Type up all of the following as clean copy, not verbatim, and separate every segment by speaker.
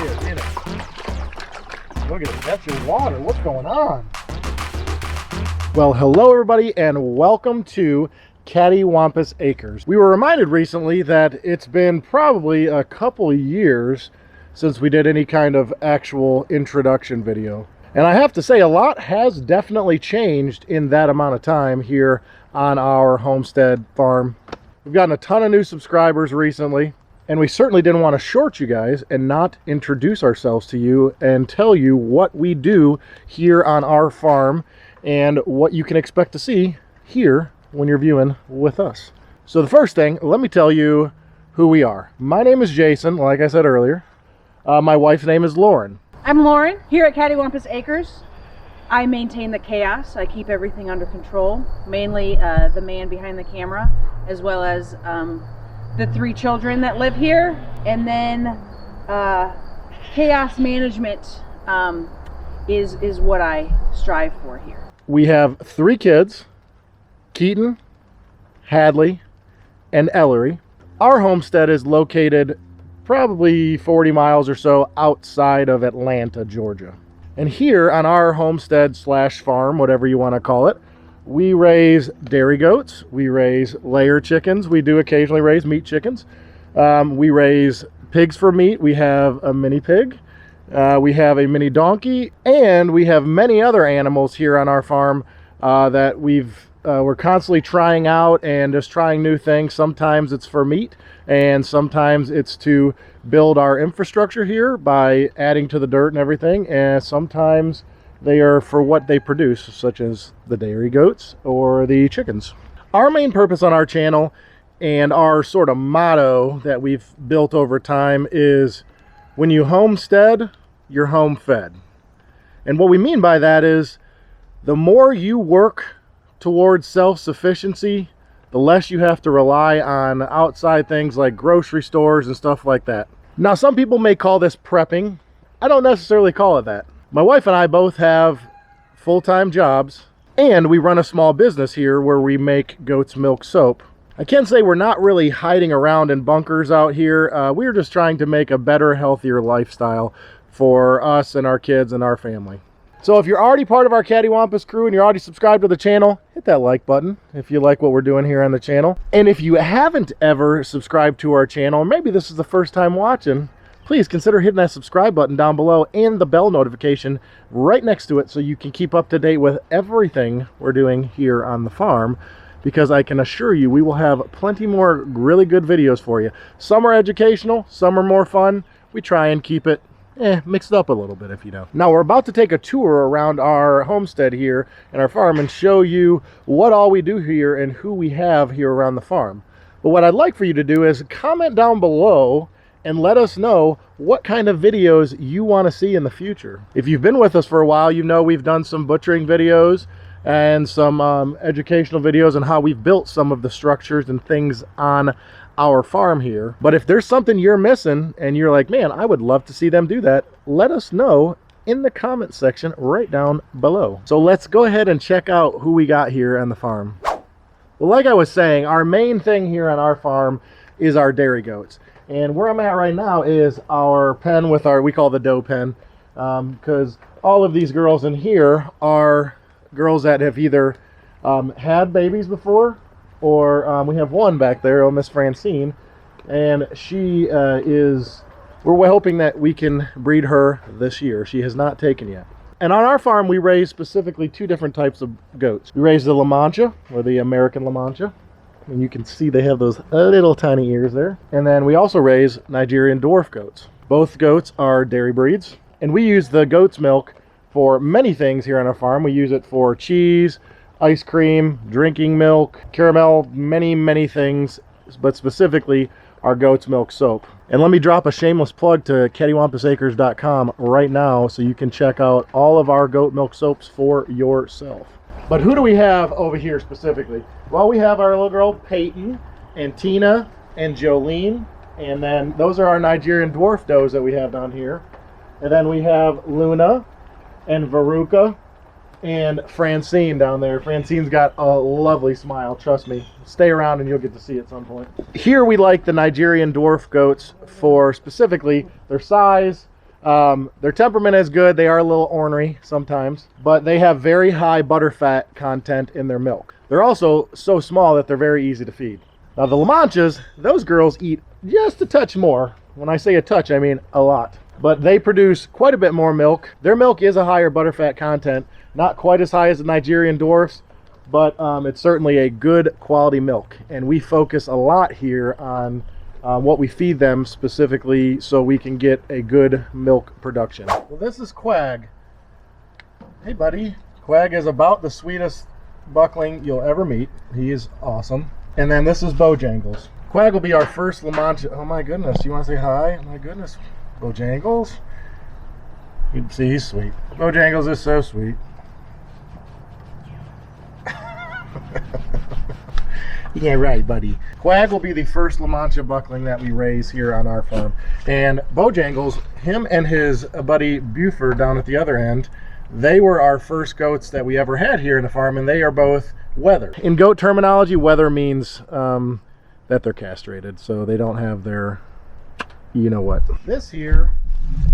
Speaker 1: is, isn't it? Look at it, that's your water. What's going on? Well, hello everybody, and welcome to Cattywampus Acres. We were reminded recently that it's been probably a couple years since we did any kind of actual introduction video. And I have to say, a lot has definitely changed in that amount of time here on our homestead farm. We've gotten a ton of new subscribers recently, and we certainly didn't want to short you guys and not introduce ourselves to you and tell you what we do here on our farm and what you can expect to see here when you're viewing with us. So the first thing, let me tell you who we are. My name is Jason, like I said earlier. My wife's name is Lauren.
Speaker 2: I'm Lauren, here at Cattywampus Acres. I maintain the chaos. I keep everything under control, mainly the man behind the camera, as well as the 3 children that live here. And then chaos management is what I strive for here.
Speaker 1: We have 3 kids, Keaton, Hadley, and Ellery. Our homestead is located probably 40 miles or so outside of Atlanta, Georgia. And here on our homestead slash farm, whatever you want to call it, we raise dairy goats, we raise layer chickens, we do occasionally raise meat chickens, we raise pigs for meat, we have a mini pig, we have a mini donkey, and we have many other animals here on our farm that we're constantly trying out and just trying new things. Sometimes it's for meat, and sometimes it's to build our infrastructure here by adding to the dirt and everything, and sometimes they are for what they produce, such as the dairy goats or the chickens. Our main purpose on our channel and our sort of motto that we've built over time is, when you homestead, you're home fed. And what we mean by that is, the more you work towards self-sufficiency, the less you have to rely on outside things like grocery stores and stuff like that. Now, some people may call this prepping. I don't necessarily call it that. My wife and I both have full-time jobs, and we run a small business here where we make goat's milk soap. I can say we're not really hiding around in bunkers out here. We're just trying to make a better, healthier lifestyle for us and our kids and our family. So if you're already part of our Cattywampus crew and you're already subscribed to the channel, hit that like button if you like what we're doing here on the channel. And if you haven't ever subscribed to our channel, maybe this is the first time watching, please consider hitting that subscribe button down below and the bell notification right next to it so you can keep up to date with everything we're doing here on the farm, because I can assure you we will have plenty more really good videos for you. Some are educational, some are more fun. We try and keep it mix it up a little bit, if you know. Now, we're about to take a tour around our homestead here and our farm and show you what all we do here and who we have here around the farm. But what I'd like for you to do is comment down below and let us know what kind of videos you want to see in the future. If you've been with us for a while, you know we've done some butchering videos and some educational videos on how we've built some of the structures and things on our farm here. But if there's something you're missing and you're like, man, I would love to see them do that, let us know in the comment section right down below. So let's go ahead and check out who we got here on the farm. Well, like I was saying, our main thing here on our farm is our dairy goats. And where I'm at right now is our pen with we call the doe pen, because all of these girls in here are girls that have either had babies before, or we have one back there, Miss Francine, and she we're hoping that we can breed her this year. She has not taken yet. And on our farm, we raise specifically 2 different types of goats. We raise the La Mancha, or the American La Mancha, and you can see they have those little tiny ears there. And then we also raise Nigerian dwarf goats. Both goats are dairy breeds, and we use the goat's milk for many things here on our farm. We use it for cheese, ice cream, drinking milk, caramel, many things, but specifically our goat's milk soap. And let me drop a shameless plug to cattywampusacres.com right now so you can check out all of our goat milk soaps for yourself. But who do we have over here specifically? Well, we have our little girl Peyton and Tina and Jolene, and then those are our Nigerian dwarf does that we have down here. And then we have Luna and Veruca and Francine down there. Francine's got a lovely smile, trust me. Stay around and you'll get to see it at some point. Here we like the Nigerian dwarf goats for specifically their size, Their temperament is good. They are a little ornery sometimes, but they have very high butterfat content in their milk. They're also so small that they're very easy to feed. Now the La Manchas, those girls eat just a touch more. When I say a touch, I mean a lot. But they produce quite a bit more milk. Their milk is a higher butterfat content, not quite as high as the Nigerian dwarfs, but it's certainly a good quality milk. And we focus a lot here on what we feed them specifically so we can get a good milk production. Well, this is Quag. Hey buddy. Quag is about the sweetest buckling you'll ever meet. He is awesome. And then this is Bojangles. Quag will be our first La Mancha. Oh my goodness, you want to say hi? Oh my goodness. Bojangles? You can see he's sweet. Bojangles is so sweet. Yeah, right, buddy. Quag will be the first La Mancha buckling that we raise here on our farm. And Bojangles, him and his buddy Buford down at the other end, they were our first goats that we ever had here in the farm, and they are both wether. In goat terminology, wether means that they're castrated, so they don't have their, you know what. This here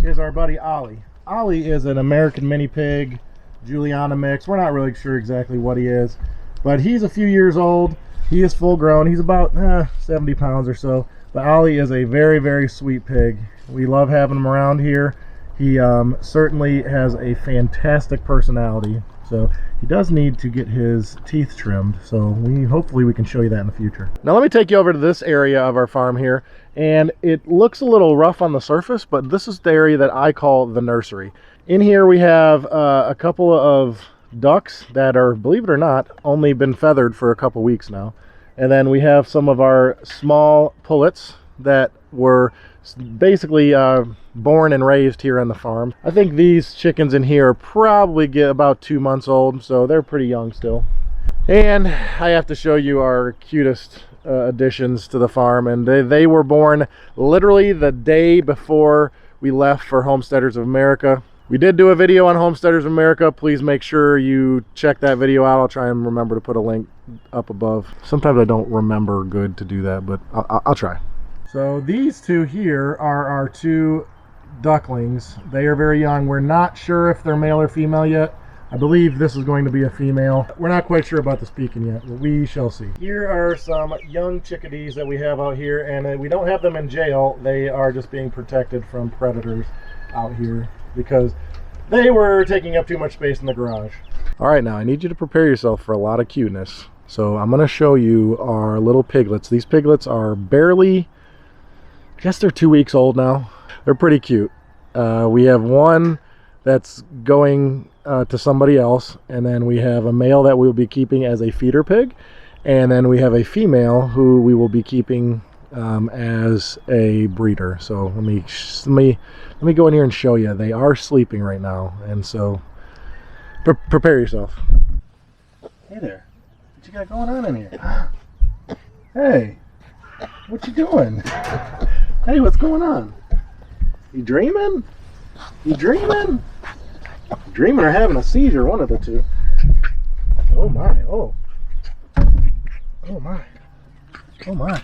Speaker 1: is our buddy Ollie. Ollie is an American mini pig, Juliana mix. We're not really sure exactly what he is, but he's a few years old. He is full grown. He's about 70 pounds or so. But Ollie is a very, very sweet pig. We love having him around here. He certainly has a fantastic personality. So he does need to get his teeth trimmed. So hopefully we can show you that in the future. Now let me take you over to this area of our farm here. And it looks a little rough on the surface, but this is the area that I call the nursery. In here we have a couple of ducks that are, believe it or not, only been feathered for a couple weeks now. And then we have some of our small pullets that were basically born and raised here on the farm. I think these chickens in here probably get about 2 months old, so they're pretty young still. And I have to show you our cutest additions to the farm, and they were born literally the day before we left for Homesteaders of America. We did do a video on Homesteaders of America. Please make sure you check that video out. I'll try and remember to put a link up above. Sometimes I don't remember good to do that, but I'll try. So these two here are our two ducklings. They are very young. We're not sure if they're male or female yet. I believe this is going to be a female. We're not quite sure about the speaking yet, but we shall see. Here are some young chickadees that we have out here, and we don't have them in jail. They are just being protected from predators out here, because they were taking up too much space in the garage. All right, now I need you to prepare yourself for a lot of cuteness. So I'm going to show you our little piglets. These piglets are barely, I guess they're 2 weeks old now. They're pretty cute. We have one that's going to somebody else, and then we have a male that we'll be keeping as a feeder pig, and then we have a female who we will be keeping as a breeder. So let me go in here and show you. They are sleeping right now, and so prepare yourself. Hey there, what you got going on in here? Hey, what you doing? Hey, what's going on? You dreaming? You dreaming? Dreaming or having a seizure, one of the two. Oh my, oh my, oh my.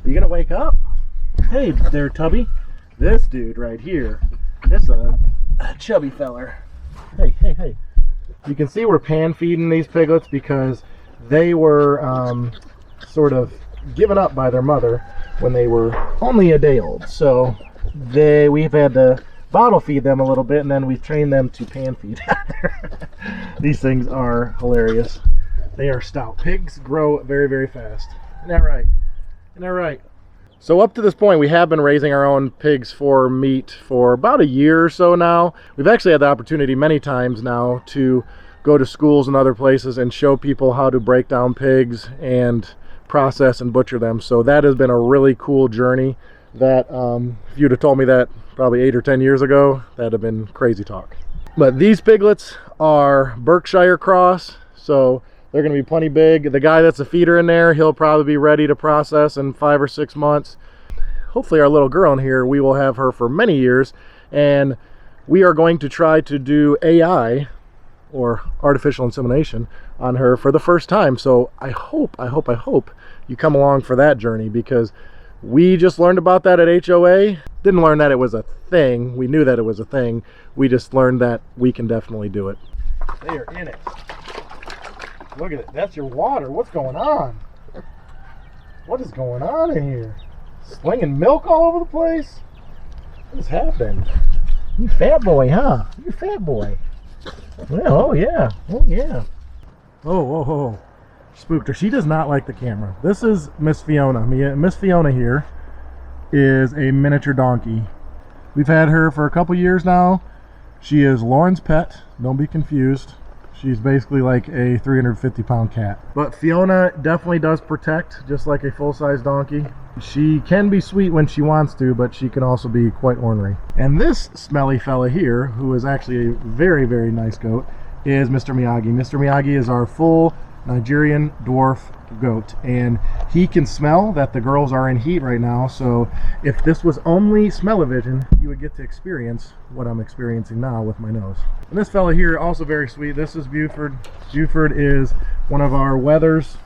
Speaker 1: Are you gonna wake up? Hey there, Tubby. This dude right here, that's a chubby feller. Hey. You can see we're pan feeding these piglets because they were sort of given up by their mother when they were only a day old. So we've had to bottle feed them a little bit, and then we've trained them to pan feed. These things are hilarious. They are stout. Pigs grow very, very fast. Isn't that right? Isn't that right? So up to this point, we have been raising our own pigs for meat for about a year or so now. We've actually had the opportunity many times now to go to schools and other places and show people how to break down pigs and process and butcher them. So that has been a really cool journey that if you'd have told me that probably 8 or 10 years ago, that'd have been crazy talk. But these piglets are Berkshire cross, so they're going to be plenty big. The guy that's a feeder in there, he'll probably be ready to process in 5 or 6 months. Hopefully our little girl in here, we will have her for many years, and we are going to try to do AI, or artificial insemination, on her for the first time. So I hope you come along for that journey, because We just learned about that at HOA. Didn't learn that it was a thing. We knew that it was a thing. We just learned that we can definitely do it. They are in it. Look at it. That's your water. What's going on? What is going on in here? Slinging milk all over the place? What's happened? You fat boy, huh? You fat boy. Well, oh yeah. Oh yeah. Oh. Spooked her. She does not like the camera. This is Miss Fiona. Miss Fiona here is a miniature donkey. We've had her for a couple years now. She is Lauren's pet. Don't be confused. She's basically like a 350-pound cat. But Fiona definitely does protect, just like a full-size donkey. She can be sweet when she wants to, but she can also be quite ornery. And this smelly fella here, who is actually a very, very nice goat, is Mr. Miyagi. Mr. Miyagi is our full Nigerian dwarf goat, and he can smell that the girls are in heat right now. So if this was only smell-o-vision, you would get to experience what I'm experiencing now with my nose. And this fella here, also very sweet. This is Buford. Buford is one of our wethers,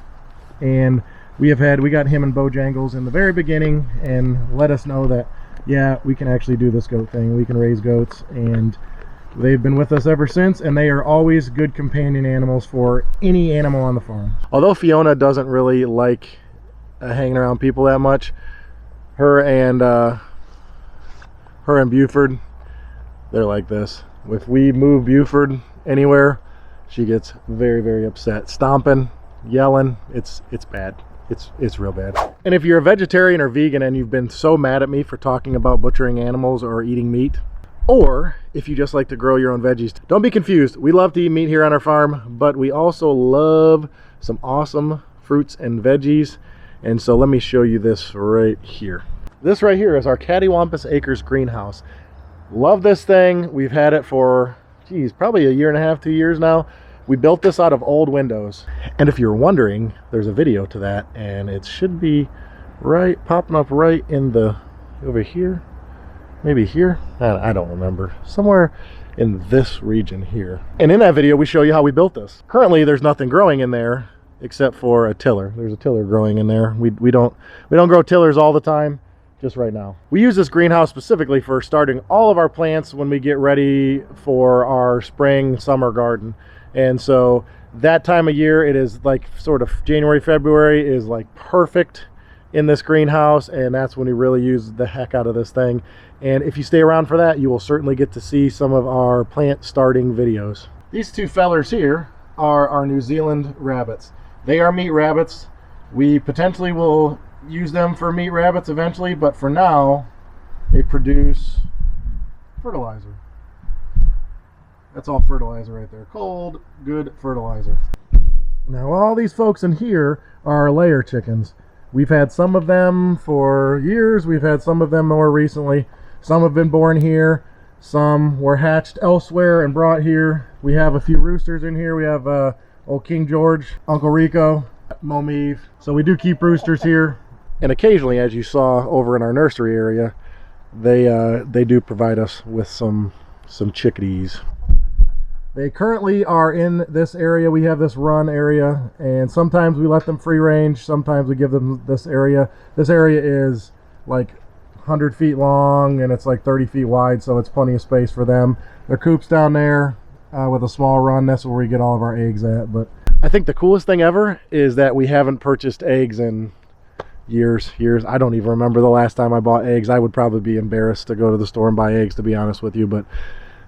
Speaker 1: and we got him and Bojangles in the very beginning and let us know that, yeah, we can actually do this goat thing. We can raise goats, and they've been with us ever since, and they are always good companion animals for any animal on the farm. Although Fiona doesn't really like hanging around people that much, her and Buford, they're like this. If we move Buford anywhere, she gets very, very upset. Stomping, yelling, it's bad. It's real bad. And if you're a vegetarian or vegan and you've been so mad at me for talking about butchering animals or eating meat, or if you just like to grow your own veggies, don't be confused. We love to eat meat here on our farm, but we also love some awesome fruits and veggies. And so let me show you this right here. This right here is our Cattywampus Acres greenhouse. Love this thing. We've had it for, geez, probably a year and a half, 2 years now. We built this out of old windows. And if you're wondering, there's a video to that, and it should be popping up right in the, over here. Maybe here, I don't remember, somewhere in this region here. And in that video we show you how we built this. Currently there's nothing growing in there except for a tiller. There's a tiller growing in there. We don't grow tillers all the time, just right now. We use this greenhouse specifically for starting all of our plants when we get ready for our spring summer garden. And so that time of year, it is like sort of January, February is like perfect in this greenhouse, and that's when we really use the heck out of this thing. And if you stay around for that, you will certainly get to see some of our plant starting videos. These two fellers here are our New Zealand rabbits. They are meat rabbits. We potentially will use them for meat rabbits eventually, but for now they produce fertilizer. That's all fertilizer right there. Cold, good fertilizer. Now all these folks in here are layer chickens. We've had some of them for years. We've had some of them more recently. Some have been born here. Some were hatched elsewhere and brought here. We have a few roosters in here. We have old King George, Uncle Rico, Momeve. So we do keep roosters here. And occasionally, as you saw over in our nursery area, they do provide us with some chickadees. They currently are in this area. We have this run area, and sometimes we let them free range. Sometimes we give them this area. This area is like 100 feet long, and it's like 30 feet wide, so it's plenty of space for them. Their coop's down there with a small run. That's where we get all of our eggs at. But I think the coolest thing ever is that we haven't purchased eggs in years. I don't even remember the last time I bought eggs. I would probably be embarrassed to go to the store and buy eggs, to be honest with you, but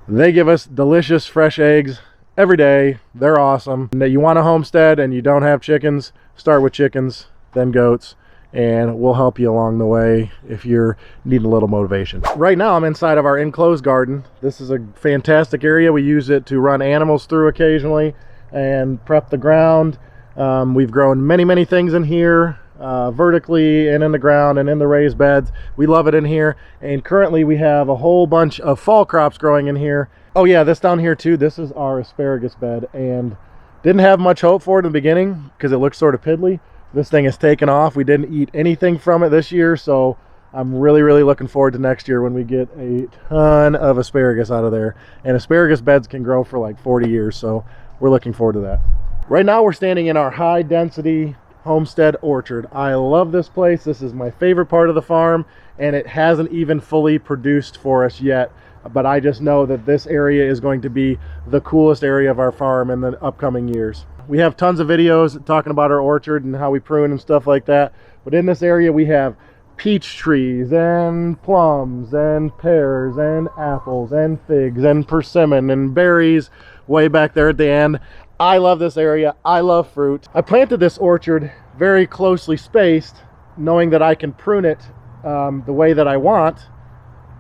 Speaker 1: they give us delicious fresh eggs every day. They're awesome. And you want a homestead and you don't have chickens, start with chickens, then goats, and we'll help you along the way if you're needing a little motivation. Right now I'm inside of our enclosed garden. This is a fantastic area. We use it to run animals through occasionally and prep the ground. We've grown many things in here, vertically and in the ground and in the raised beds. We love it in here, and currently we have a whole bunch of fall crops growing in here. Oh yeah, this down here too, this is our asparagus bed, and didn't have much hope for it in the beginning because it looked sort of piddly. This thing has taken off. We didn't eat anything from it this year, so I'm really looking forward to next year when we get a ton of asparagus out of there. And asparagus beds can grow for like 40 years, so we're looking forward to that. Right now we're standing in our high density homestead orchard. I love this place. This is my favorite part of the farm, and it hasn't even fully produced for us yet. But I just know that this area is going to be the coolest area of our farm in the upcoming years. We have tons of videos talking about our orchard and how we prune and stuff like that. But in this area we have peach trees and plums and pears and apples and figs and persimmon and berries way back there at the end. I love this area. I love fruit. I planted this orchard very closely spaced, knowing that I can prune it the way that I want.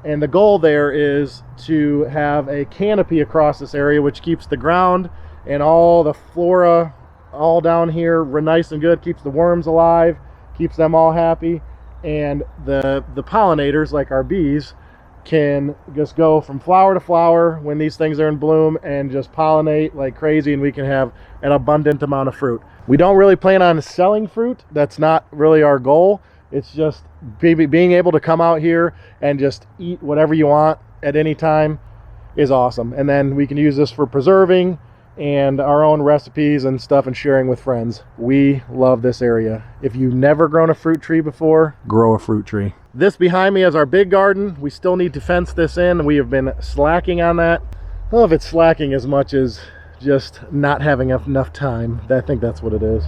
Speaker 1: And the goal there is to have a canopy across this area, which keeps the ground and all the flora all down here nice and good, keeps the worms alive, keeps them all happy. And the pollinators, like our bees, can just go from flower to flower when these things are in bloom and just pollinate like crazy, and we can have an abundant amount of fruit. We don't really plan on selling fruit. That's not really our goal. It's just being able to come out here and just eat whatever you want at any time is awesome. And then we can use this for preserving and our own recipes and stuff and sharing with friends. We love this area. If you've never grown a fruit tree before, grow a fruit tree. This behind me is our big garden. We still need to fence this in. We have been slacking on that. I don't know if it's slacking as much as just not having enough time. I think that's what it is.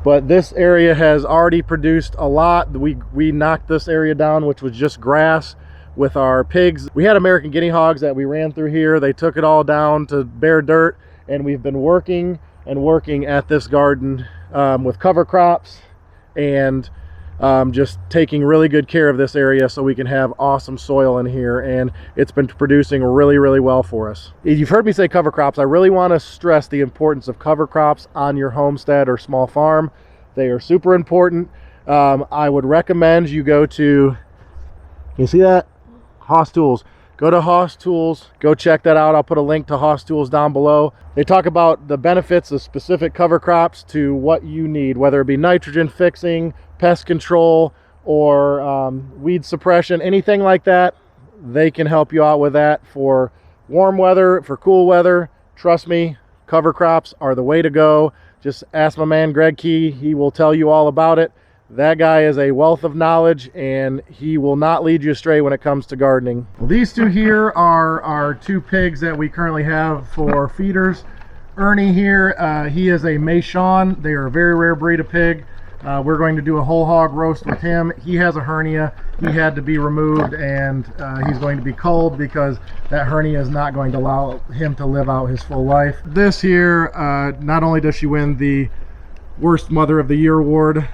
Speaker 1: But this area has already produced a lot. We knocked this area down, which was just grass, with our pigs. We had American guinea hogs that we ran through here. They took it all down to bare dirt, and we've been working and working at this garden with cover crops and just taking really good care of this area so we can have awesome soil in here, and it's been producing really, really well for us. You've heard me say cover crops. I really want to stress the importance of cover crops on your homestead or small farm. They are super important. I would recommend you go to, you see that? Haas Tools. Go to Haas Tools, go check that out. I'll put a link to Haas Tools down below. They talk about the benefits of specific cover crops to what you need, whether it be nitrogen fixing, pest control, or weed suppression, anything like that. They can help you out with that for warm weather, for cool weather. Trust me, cover crops are the way to go. Just ask my man Greg Key. He will tell you all about it. That guy is a wealth of knowledge, and he will not lead you astray when it comes to gardening. Well, these two here are our two pigs that we currently have for feeders. Ernie here, he is a Maison. They are a very rare breed of pig. We're going to do a whole hog roast with him. He has a hernia. He had to be removed, and he's going to be culled because that hernia is not going to allow him to live out his full life. This here, not only does she win the Worst Mother of the Year award,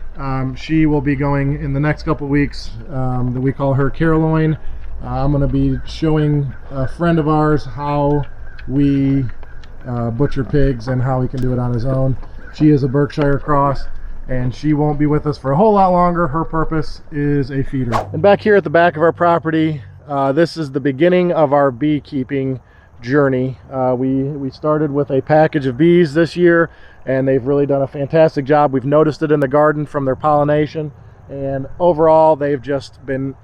Speaker 1: she will be going in the next couple weeks. That we call her Caroline. I'm going to be showing a friend of ours how we butcher pigs and how he can do it on his own. She is a Berkshire cross, and she won't be with us for a whole lot longer. Her purpose is a feeder. And back here at the back of our property, this is the beginning of our beekeeping journey. We started with a package of bees this year, and they've really done a fantastic job. We've noticed it in the garden from their pollination, and overall they've just been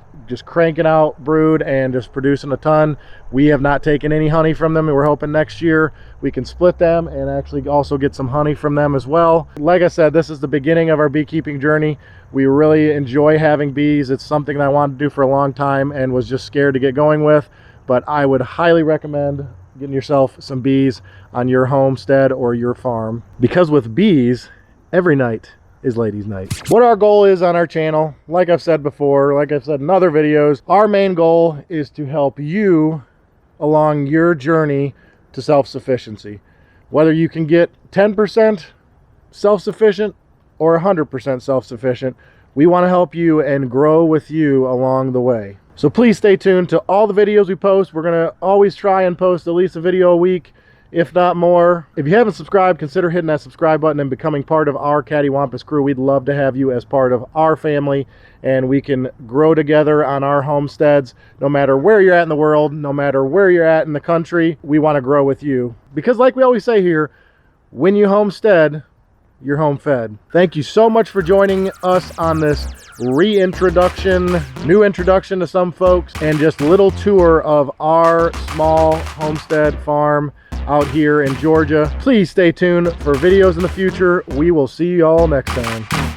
Speaker 1: cranking out brood and just producing a ton. We have not taken any honey from them, and we're hoping next year we can split them and actually also get some honey from them as well. Like I said, this is the beginning of our beekeeping journey. We really enjoy having bees. It's something that I wanted to do for a long time and was just scared to get going with, but I would highly recommend getting yourself some bees on your homestead or your farm, because with bees, every night is ladies' night. What our goal is on our channel, like I've said before, like I've said in other videos, our main goal is to help you along your journey to self-sufficiency. Whether you can get 10% self-sufficient or 100% self-sufficient, we want to help you and grow with you along the way. So please stay tuned to all the videos we post. We're going to always try and post at least a video a week, if not more. If you haven't subscribed, consider hitting that subscribe button and becoming part of our Cattywampus crew. We'd love to have you as part of our family, and we can grow together on our homesteads. No matter where you're at in the world, no matter where you're at in the country, we want to grow with you. Because like we always say here, when you homestead, you're home fed. Thank you so much for joining us on this reintroduction, new introduction to some folks, and just little tour of our small homestead farm. out here in Georgia. Please stay tuned for videos in the future. We will see you all next time.